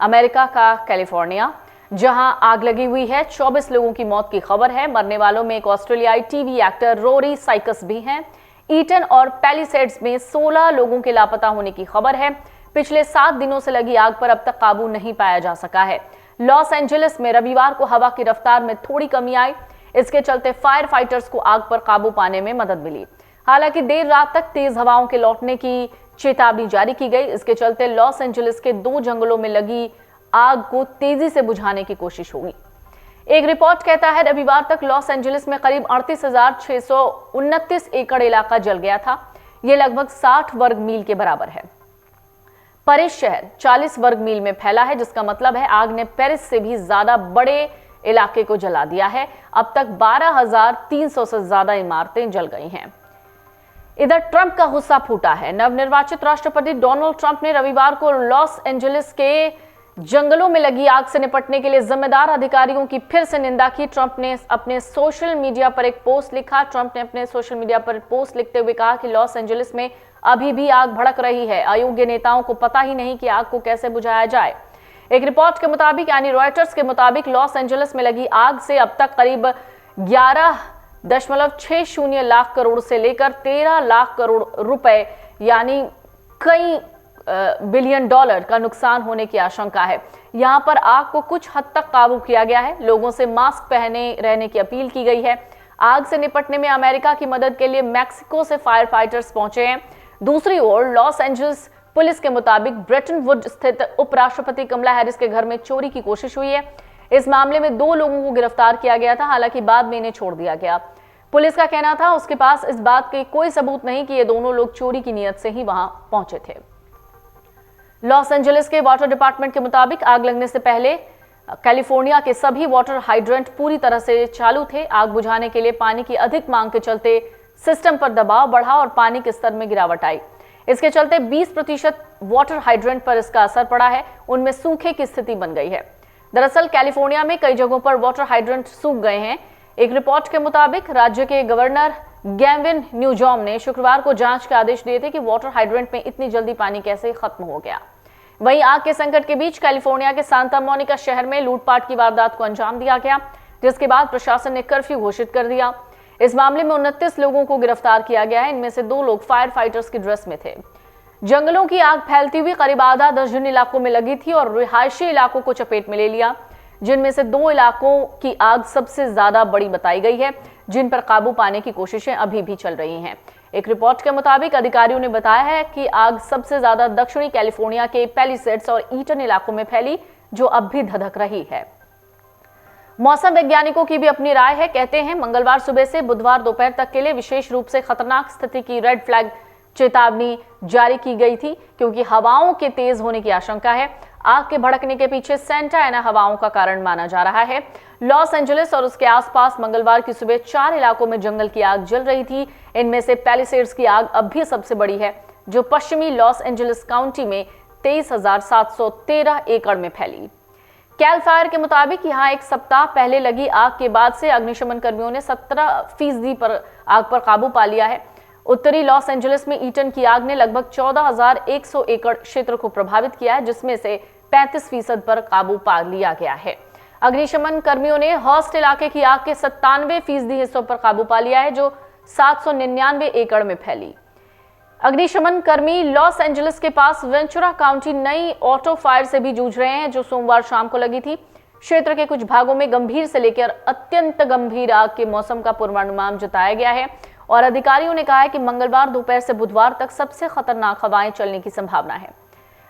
America का California, जहां आग लगी हुई है। 24 लोगों की मौत की खबर है। मरने वालों में एक ऑस्ट्रेलियाई टीवी एक्टर रोरी साइकस भी हैं। ईटन और पैलिसेड्स में 16 लोगों के लापता होने की खबर है। पिछले 7 दिनों से लगी आग पर अब तक काबू नहीं पाया जा सका है। लॉस एंजलिस में रविवार को हवा की रफ्तार में थोड़ी कमी आई। इसके चलते फायर फाइटर्स को आग पर काबू पाने में मदद मिली। हालांकि देर रात तक तेज हवाओं के लौटने की चेतावनी जारी की गई। इसके चलते लॉस एंजलिस के 2 जंगलों में लगी आग को तेजी से बुझाने की कोशिश होगी। एक रिपोर्ट कहता है रविवार तक लॉस एंजलिस में करीब 38,629 एकड़ इलाका जल गया था। यह लगभग 60 वर्ग मील के बराबर है। पेरिस शहर 40 वर्ग मील में फैला है, जिसका मतलब है आग ने पेरिस से भी ज्यादा बड़े इलाके को जला दिया है। अब तक 12,300 से ज्यादा इमारतें जल गई हैं। इधर ट्रंप का गुस्सा फूटा है। नवनिर्वाचित राष्ट्रपति डोनाल्ड ट्रंप ने रविवार को लॉस एंजलिस के जंगलों में लगी आग से निपटने के लिए जिम्मेदार अधिकारियों की फिर से निंदा की। ट्रंप ने अपने सोशल मीडिया पर एक पोस्ट लिखा। ट्रंप ने अपने सोशल मीडिया पर पोस्ट लिखते हुए कहा कि लॉस एंजलिस में अभी भी आग भड़क रही है। अयोग्य नेताओं को पता ही नहीं कि आग को कैसे बुझाया जाए। एक रिपोर्ट के मुताबिक यानी रॉयटर्स के मुताबिक लॉस एंजलिस में लगी आग से अब तक करीब 11.60 लाख करोड़ से लेकर 13 लाख करोड़ रुपए यानी कई बिलियन डॉलर का नुकसान होने की आशंका है। यहां पर आग को कुछ हद तक काबू किया गया है। लोगों से मास्क पहने रहने की अपील की गई है। आग से निपटने में अमेरिका की मदद के लिए मैक्सिको से फायर फाइटर्स पहुंचे हैं। दूसरी ओर लॉस एंजलिस पुलिस के मुताबिक ब्रेटन वुड स्थित उपराष्ट्रपति कमला हैरिस के घर में चोरी की कोशिश हुई है। इस मामले में 2 लोगों को गिरफ्तार किया गया था, हालांकि बाद में इन्हें छोड़ दिया गया। पुलिस का कहना था उसके पास इस बात के कोई सबूत नहीं कि ये दोनों लोग चोरी की नीयत से ही वहां पहुंचे थे। लॉस एंजलिस के वाटर डिपार्टमेंट के मुताबिक आग लगने से पहले कैलिफोर्निया के सभी वाटर हाइड्रेंट पूरी तरह से चालू थे। आग बुझाने के लिए पानी की अधिक मांग के चलते सिस्टम पर दबाव बढ़ा और पानी के स्तर में गिरावट आई। इसके चलते 20% वाटर हाइड्रेंट पर इसका असर पड़ा है। उनमें सूखे की स्थिति बन गई है। दरअसल कैलिफोर्निया में कई जगहों पर वाटर हाइड्रेंट सूख गए हैं। एक रिपोर्ट के मुताबिक राज्य के गवर्नर गैविन न्यूजॉम ने शुक्रवार को जांच के आदेश दिए थे कि वाटर हाइड्रेंट में इतनी जल्दी पानी कैसे खत्म हो गया। वहीं आग के संकट के बीच कैलिफोर्निया के सांता मोनिका शहर में लूटपाट की वारदात को अंजाम दिया गया, जिसके बाद प्रशासन ने कर्फ्यू घोषित कर दिया। इस मामले में 29 लोगों को गिरफ्तार किया गया है। इनमें से 2 लोग फायर फाइटर्स की ड्रेस में थे। जंगलों की आग फैलती हुई करीब आधा दर्जन इलाकों में लगी थी और रिहायशी इलाकों को चपेट में ले लिया, जिनमें से 2 इलाकों की आग सबसे ज्यादा बड़ी बताई गई है, जिन पर काबू पाने की कोशिशें अभी भी चल रही हैं। एक रिपोर्ट के मुताबिक अधिकारियों ने बताया है कि आग सबसे ज्यादा दक्षिणी कैलिफोर्निया के पैलिसेड्स और ईटन इलाकों में फैली, जो अब भी धधक रही है। मौसम वैज्ञानिकों की भी अपनी राय है। कहते हैं मंगलवार सुबह से बुधवार दोपहर तक के लिए विशेष रूप से खतरनाक स्थिति की रेड फ्लैग चेतावनी जारी की गई थी, क्योंकि हवाओं के तेज होने की आशंका है। आग के भड़कने के पीछे सेंटा एना हवाओं का कारण माना जा रहा है। लॉस एंजलिस और उसके आसपास मंगलवार की सुबह 4 इलाकों में जंगल की आग जल रही थी। इनमें से पैलिसेड्स की आग अब भी सबसे बड़ी है, जो पश्चिमी लॉस एंजलिस काउंटी में 23,713 एकड़ में फैली। कैल फायर के मुताबिक यहां एक सप्ताह पहले लगी आग के बाद से अग्निशमन कर्मियों ने 17% पर आग पर काबू पा लिया है। उत्तरी लॉस एंजलिस में ईटन की आग ने लगभग 14,100 एकड़ क्षेत्र को प्रभावित किया है, जिसमें से 35% पर काबू पा लिया गया है। अग्निशमन कर्मियों ने हर्स्ट इलाके की आग के 97% हिस्सों पर काबू पा लिया है, जो 799 एकड़ में फैली। अग्निशमन कर्मी लॉस एंजलिस के पास वेंचुरा काउंटी नई ऑटो फायर से भी जूझ रहे हैं, जो सोमवार शाम को लगी थी। क्षेत्र के कुछ भागों में गंभीर से लेकर अत्यंत गंभीर आग के मौसम का पूर्वानुमान जताया गया है और अधिकारियों ने कहा है कि मंगलवार दोपहर से बुधवार तक सबसे खतरनाक हवाएं चलने की संभावना है।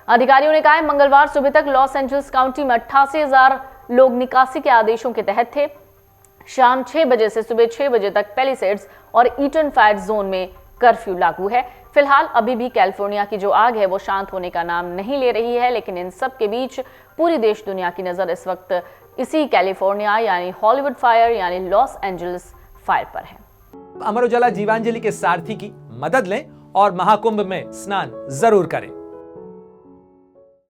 अधिकारियों ने कहा है मंगलवार सुबह तक लॉस एंजलिस काउंटी में 88,000 लोग निकासी के आदेशों के तहत थे। शाम 6 बजे से सुबह 6 बजे तक पैलिसेड्स और ईटन फायर जोन में कर्फ्यू लागू है। फिलहाल अभी भी कैलिफोर्निया की जो आग है वो शांत होने का नाम नहीं ले रही है, लेकिन इन सब के बीच पूरी देश दुनिया की नजर इस वक्त इसी कैलिफोर्निया यानी हॉलीवुड फायर यानी लॉस एंजलिस फायर पर है। अमर उजाला जीवांजलि के सारथी की मदद लें और महाकुंभ में स्नान जरूर करें।